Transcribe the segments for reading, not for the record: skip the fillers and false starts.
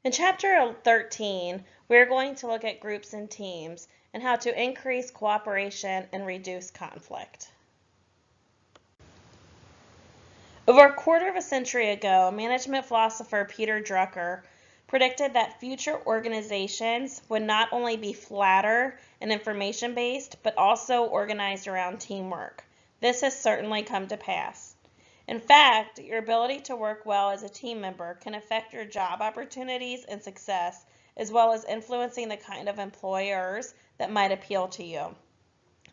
In Chapter 13, we're going to look at groups and teams and how to increase cooperation and reduce conflict. Over a quarter of a century ago, management philosopher Peter Drucker predicted that future organizations would not only be flatter and information-based, but also organized around teamwork. This has certainly come to pass. In fact, your ability to work well as a team member can affect your job opportunities and success, as well as influencing the kind of employers that might appeal to you.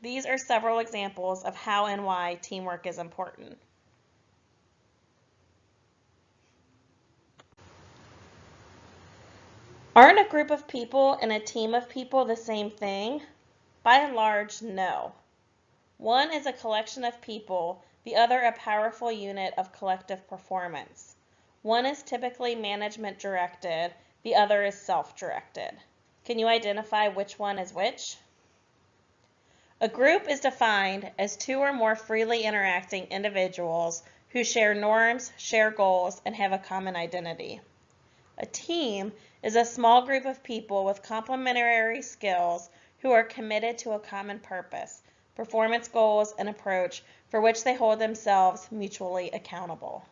These are several examples of how and why teamwork is important. Aren't a group of people and a team of people the same thing? By and large, no. One is a collection of people, the other a powerful unit of collective performance. One is typically management-directed, the other is self-directed. Can you identify which one is which? A group is defined as two or more freely interacting individuals who share norms, share goals, and have a common identity. A team is a small group of people with complementary skills who are committed to a common purpose, performance goals, and approach for which they hold themselves mutually accountable.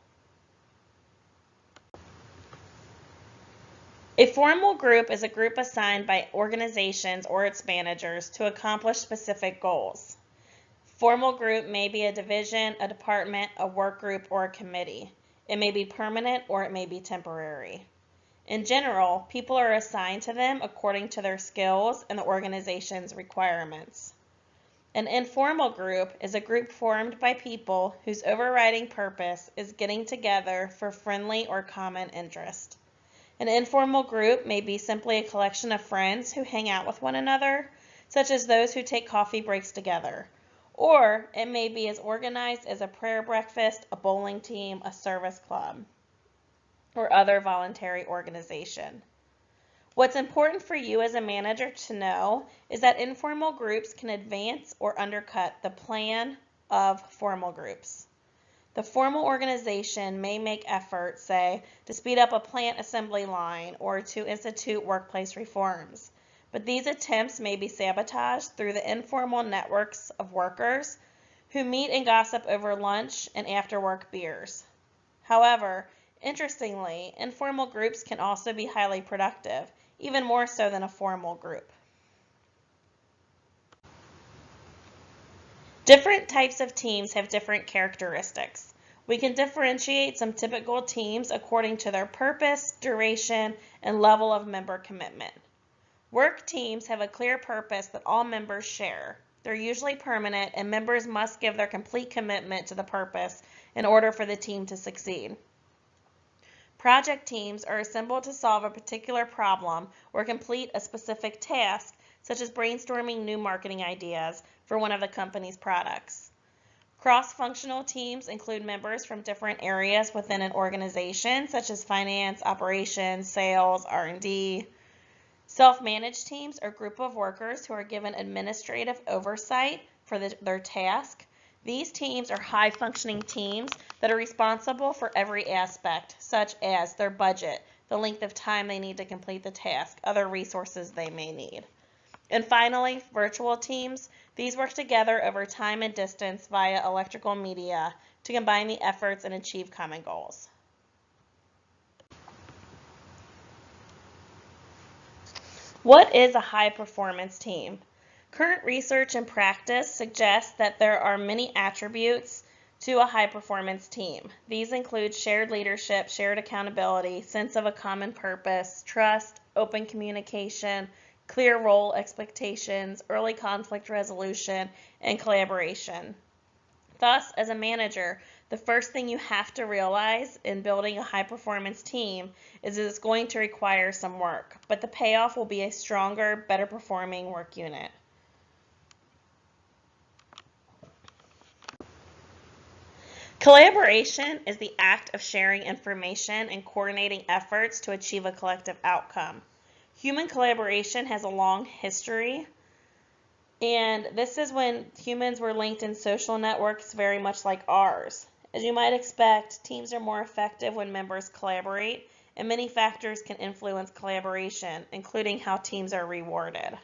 A formal group is a group assigned by organizations or its managers to accomplish specific goals. Formal group may be a division, a department, a work group, or a committee. It may be permanent or it may be temporary. In general, people are assigned to them according to their skills and the organization's requirements. An informal group is a group formed by people whose overriding purpose is getting together for friendly or common interest. An informal group may be simply a collection of friends who hang out with one another, such as those who take coffee breaks together. Or it may be as organized as a prayer breakfast, a bowling team, a service club, or other voluntary organization. What's important for you as a manager to know is that informal groups can advance or undercut the plan of formal groups. The formal organization may make efforts, say, to speed up a plant assembly line or to institute workplace reforms, but these attempts may be sabotaged through the informal networks of workers who meet and gossip over lunch and after-work beers. However, interestingly, informal groups can also be highly productive, even more so than a formal group. Different types of teams have different characteristics. We can differentiate some typical teams according to their purpose, duration, and level of member commitment. Work teams have a clear purpose that all members share. They're usually permanent, and members must give their complete commitment to the purpose in order for the team to succeed. Project teams are assembled to solve a particular problem or complete a specific task, such as brainstorming new marketing ideas for one of the company's products. Cross-functional teams include members from different areas within an organization, such as finance, operations, sales, R&D. Self-managed teams are a group of workers who are given administrative oversight for their task. These teams are high-functioning teams that are responsible for every aspect, such as their budget, the length of time they need to complete the task, other resources they may need. And finally, virtual teams. These work together over time and distance via electrical media to combine the efforts and achieve common goals. What is a high-performance team? Current research and practice suggests that there are many attributes to a high-performance team. These include shared leadership, shared accountability, sense of a common purpose, trust, open communication, clear role expectations, early conflict resolution, and collaboration. Thus, as a manager, the first thing you have to realize in building a high-performance team is that it's going to require some work, but the payoff will be a stronger, better performing work unit. Collaboration is the act of sharing information and coordinating efforts to achieve a collective outcome. Human collaboration has a long history, and this is when humans were linked in social networks very much like ours. As you might expect, teams are more effective when members collaborate, and many factors can influence collaboration, including how teams are rewarded.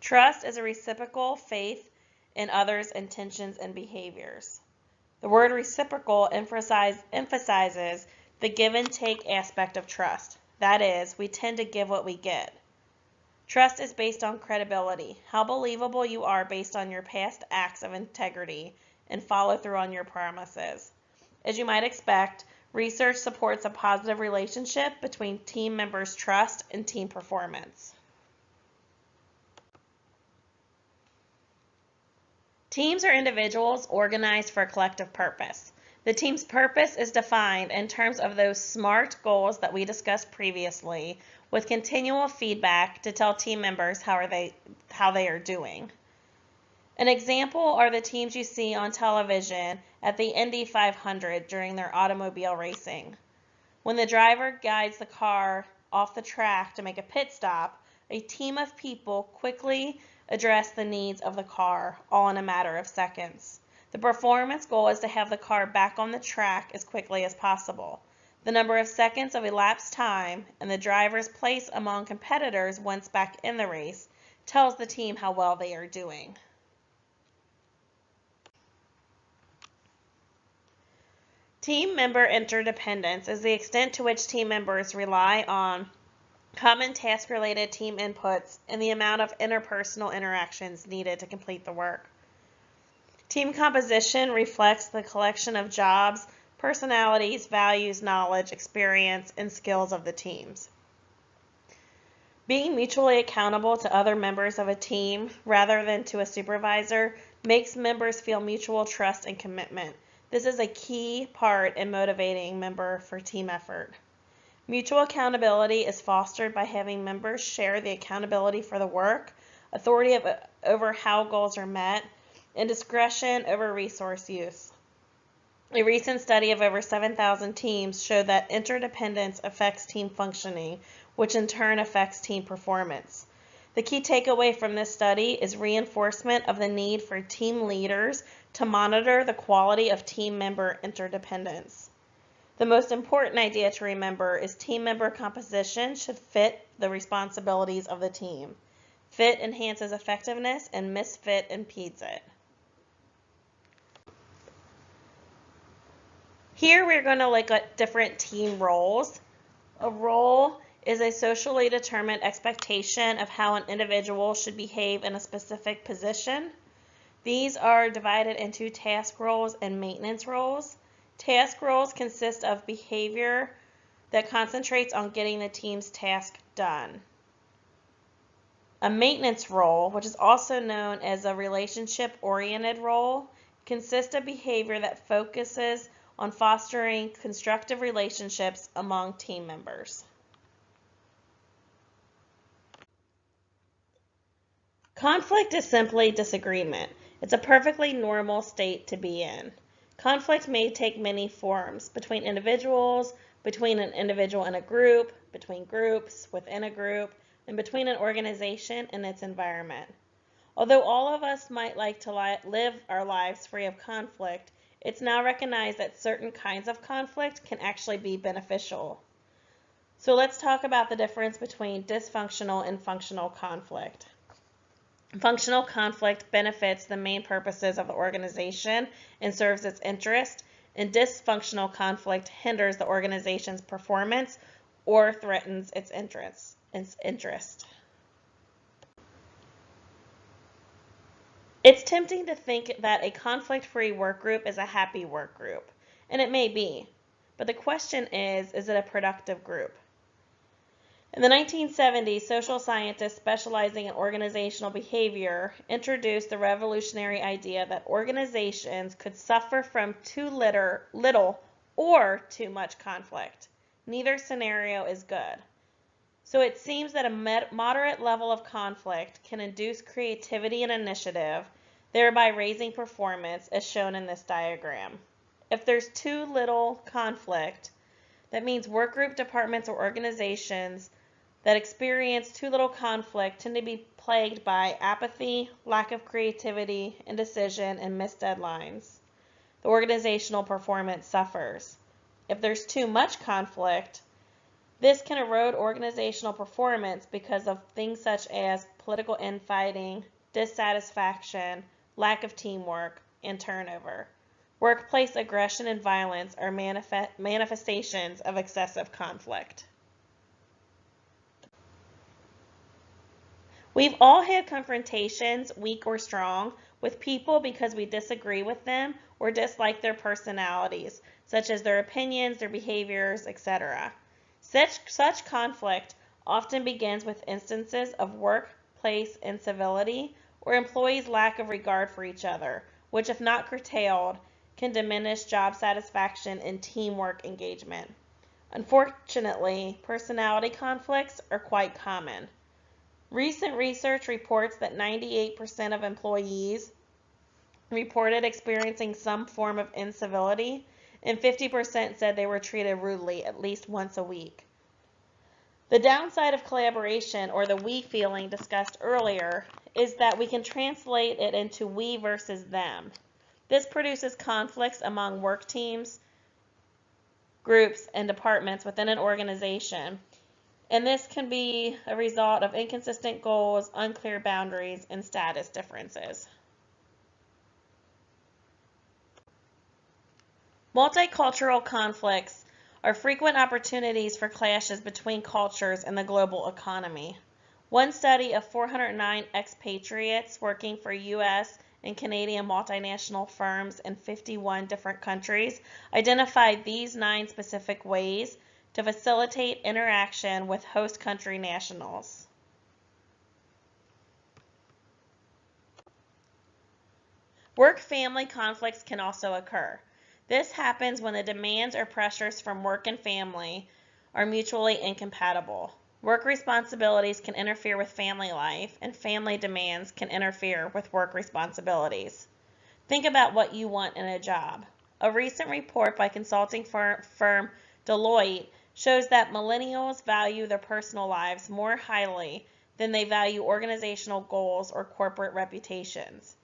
Trust is a reciprocal faith in others' intentions and behaviors. The word reciprocal emphasizes the give and take aspect of trust. That is, we tend to give what we get. Trust is based on credibility, how believable you are based on your past acts of integrity and follow through on your promises. As you might expect, research supports a positive relationship between team members' trust and team performance. Teams are individuals organized for a collective purpose. The team's purpose is defined in terms of those SMART goals that we discussed previously, with continual feedback to tell team members how they are doing. An example are the teams you see on television at the Indy 500 during their automobile racing. When the driver guides the car off the track to make a pit stop, a team of people quickly address the needs of the car, all in a matter of seconds. The performance goal is to have the car back on the track as quickly as possible. The number of seconds of elapsed time and the driver's place among competitors once back in the race tells the team how well they are doing. Team member interdependence is the extent to which team members rely on common task-related team inputs and the amount of interpersonal interactions needed to complete the work. Team composition reflects the collection of jobs, personalities, values, knowledge, experience, and skills of the teams. Being mutually accountable to other members of a team rather than to a supervisor makes members feel mutual trust and commitment. This is a key part in motivating member for team effort. Mutual accountability is fostered by having members share the accountability for the work, authority over how goals are met, and discretion over resource use. A recent study of over 7,000 teams showed that interdependence affects team functioning, which in turn affects team performance. The key takeaway from this study is reinforcement of the need for team leaders to monitor the quality of team member interdependence. The most important idea to remember is team member composition should fit the responsibilities of the team. Fit enhances effectiveness and misfit impedes it. Here we're going to look at different team roles. A role is a socially determined expectation of how an individual should behave in a specific position. These are divided into task roles and maintenance roles. Task roles consist of behavior that concentrates on getting the team's task done. A maintenance role, which is also known as a relationship-oriented role, consists of behavior that focuses on fostering constructive relationships among team members. Conflict is simply disagreement. It's a perfectly normal state to be in. Conflict may take many forms: between individuals, between an individual and a group, between groups, within a group, and between an organization and its environment. Although all of us might like to live our lives free of conflict, it's now recognized that certain kinds of conflict can actually be beneficial. So let's talk about the difference between dysfunctional and functional conflict. Functional conflict benefits the main purposes of the organization and serves its interest, and dysfunctional conflict hinders the organization's performance or threatens its interest. It's tempting to think that a conflict-free work group is a happy work group, and it may be, but the question is it a productive group? In the 1970s, social scientists specializing in organizational behavior introduced the revolutionary idea that organizations could suffer from too little or too much conflict. Neither scenario is good. So it seems that a moderate level of conflict can induce creativity and initiative, thereby raising performance, as shown in this diagram. If there's too little conflict, that means work group, departments, or organizations that experience too little conflict tend to be plagued by apathy, lack of creativity, indecision, and missed deadlines. the organizational performance suffers. If there's too much conflict, this can erode organizational performance because of things such as political infighting, dissatisfaction, lack of teamwork, and turnover. Workplace aggression and violence are manifestations of excessive conflict. We've all had confrontations, weak or strong, with people because we disagree with them or dislike their personalities, such as their opinions, their behaviors, etc. Such conflict often begins with instances of workplace incivility or employees' lack of regard for each other, which, if not curtailed, can diminish job satisfaction and teamwork engagement. Unfortunately, personality conflicts are quite common. Recent research reports that 98% of employees reported experiencing some form of incivility, and 50% said they were treated rudely at least once a week. The downside of collaboration, or the we feeling discussed earlier, is that we can translate it into we versus them. This produces conflicts among work teams, groups, and departments within an organization, and this can be a result of inconsistent goals, unclear boundaries, and status differences. Multicultural conflicts are frequent opportunities for clashes between cultures in the global economy. One study of 409 expatriates working for U.S. and Canadian multinational firms in 51 different countries identified these 9 specific ways to facilitate interaction with host country nationals. Work-family conflicts can also occur. This happens when the demands or pressures from work and family are mutually incompatible. Work responsibilities can interfere with family life, and family demands can interfere with work responsibilities. Think about what you want in a job. A recent report by consulting firm Deloitte shows that millennials value their personal lives more highly than they value organizational goals or corporate reputations.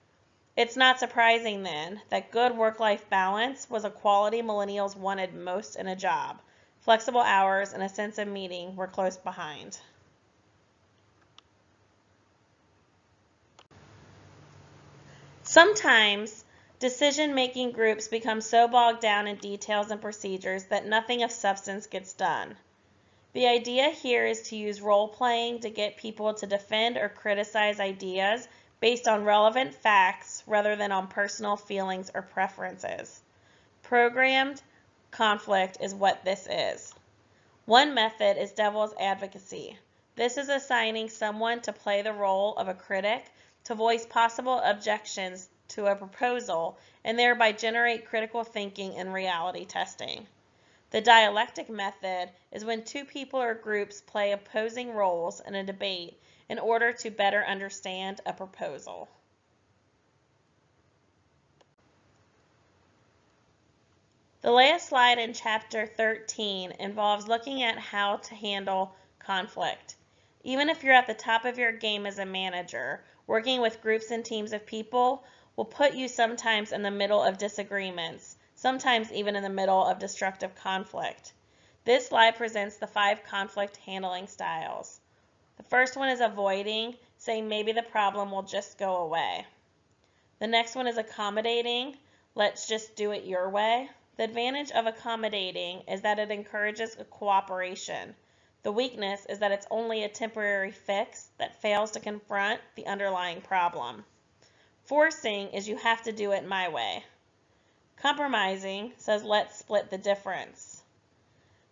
It's not surprising then that good work-life balance was a quality millennials wanted most in a job. Flexible hours and a sense of meaning were close behind. Sometimes decision-making groups become so bogged down in details and procedures that nothing of substance gets done. The idea here is to use role-playing to get people to defend or criticize ideas based on relevant facts rather than on personal feelings or preferences. Programmed conflict is what this is. One method is devil's advocacy. This is assigning someone to play the role of a critic to voice possible objections to a proposal and thereby generate critical thinking and reality testing. The dialectic method is when 2 people or groups play opposing roles in a debate in order to better understand a proposal. The last slide in Chapter 13 involves looking at how to handle conflict. Even if you're at the top of your game as a manager, working with groups and teams of people will put you sometimes in the middle of disagreements, sometimes even in the middle of destructive conflict. This slide presents the 5 conflict handling styles. The first one is avoiding, saying maybe the problem will just go away. The next one is accommodating, let's just do it your way. The advantage of accommodating is that it encourages cooperation. The weakness is that it's only a temporary fix that fails to confront the underlying problem. Forcing is you have to do it my way. Compromising says let's split the difference.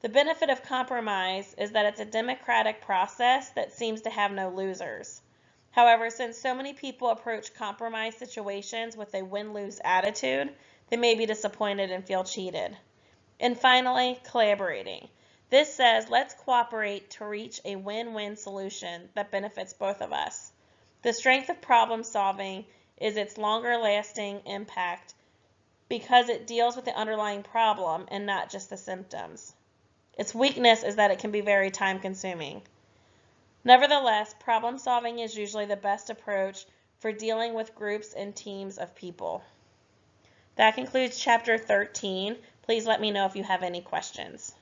The benefit of compromise is that it's a democratic process that seems to have no losers. However, since so many people approach compromise situations with a win-lose attitude, they may be disappointed and feel cheated. And finally, collaborating. This says let's cooperate to reach a win-win solution that benefits both of us. The strength of problem solving is its longer lasting impact because it deals with the underlying problem and not just the symptoms. Its weakness is that it can be very time consuming. Nevertheless, problem solving is usually the best approach for dealing with groups and teams of people. That concludes Chapter 13. Please let me know if you have any questions.